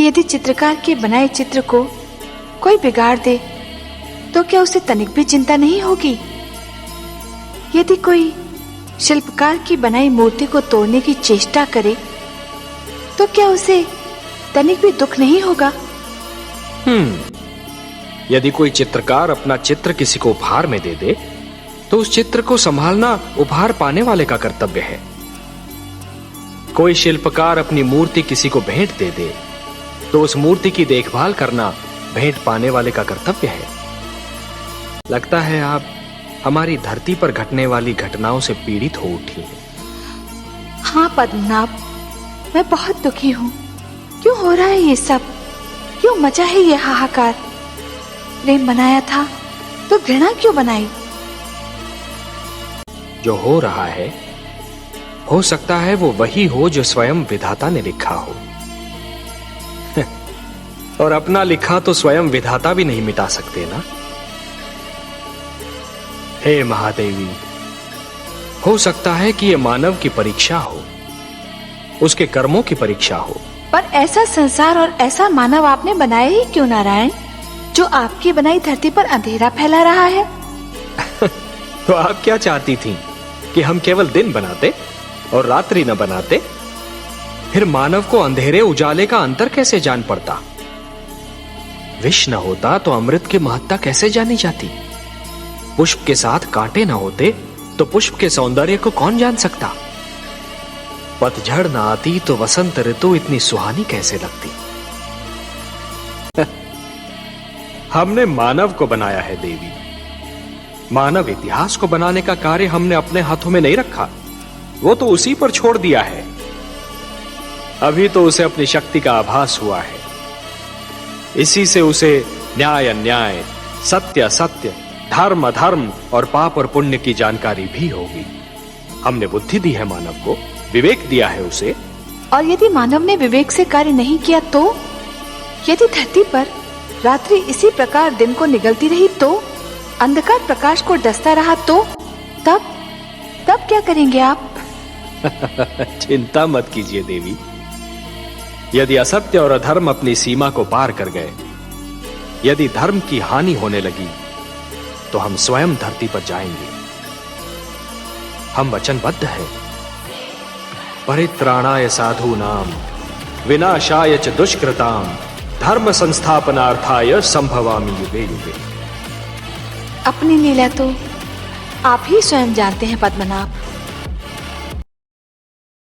यदि चित्रकार के बनाए चित्र को कोई बिगाड़ दे तो क्या उसे तनिक भी चिंता नहीं होगी? यदि कोई शिल्पकार की बनाई मूर्ति को तोड़ने की चेष्टा करे तो क्या उसे तनिक भी दुख नहीं होगा? यदि कोई चित्रकार अपना चित्र किसी को उपहार में दे दे तो उस चित्र को संभालना उपहार पाने वाले का कर्तव्य है। कोई शिल्पकार अपनी मूर्ति किसी को भेंट दे दे तो उस मूर्ति की देखभाल करना भेंट पाने वाले का कर्तव्य है। लगता है आप हमारी धरती पर घटने वाली घटनाओं से पीड़ित हो उठी हैं। हाँ पद्मनाभ, मैं बहुत दुखी हूँ। क्यों हो रहा है ये सब? क्यों मचा है ये हाहाकार? प्रेम बनाया था तो घृणा क्यों बनाई? जो हो रहा है हो सकता है वो वही हो जो स्वयं विधाता ने लिखा हो। और अपना लिखा तो स्वयं विधाता भी नहीं मिटा सकते ना। हे महादेवी, हो सकता है कि ये मानव की परीक्षा हो, उसके कर्मों की परीक्षा हो। पर ऐसा संसार और ऐसा मानव आपने बनाया ही क्यों नारायण, जो आपकी बनाई धरती पर अंधेरा फैला रहा है? तो आप क्या चाहती थीं कि हम केवल दिन बनाते और रात्रि न बनाते? फिर मानव को अंधेरे उजाले का अंतर कैसे जान पड़ता? विष न होता तो अमृत की महत्ता कैसे जानी जाती? पुष्प के साथ कांटे न होते तो पुष्प के सौंदर्य को कौन जान सकता? पतझड़ न आती तो वसंत ऋतु इतनी सुहानी कैसे लगती? हमने मानव को बनाया है देवी। मानव इतिहास को बनाने का कार्य हमने अपने हाथों में नहीं रखा, वो तो उसी पर छोड़ दिया है। अभी तो उसे अपनी शक्ति का आभास हुआ है। इसी से उसे न्याय अन्याय, सत्य असत्य, धर्म अधर्म और पाप और पुण्य की जानकारी भी होगी। हमने बुद्धि दी है मानव को, विवेक दिया है उसे। और यदि मानव ने विवेक से कार्य नहीं किया तो? यदि धरती पर रात्रि इसी प्रकार दिन को निगलती रही तो? अंधकार प्रकाश को डसता रहा तो? तब क्या करेंगे आप? चिंता मत कीजिए देवी। यदि असत्य और अधर्म अपनी सीमा को पार कर गए, यदि धर्म की हानि होने लगी, तो हम स्वयं धरती पर जाएंगे। हम वचनबद्ध हैं। परित्राणाय साधूनाम विनाशाय च दुष्कृताम धर्म संस्थापनार्थाय संभवामि युगे युगे। अपनी लीला तो आप ही स्वयं जानते हैं पद्मनाभ।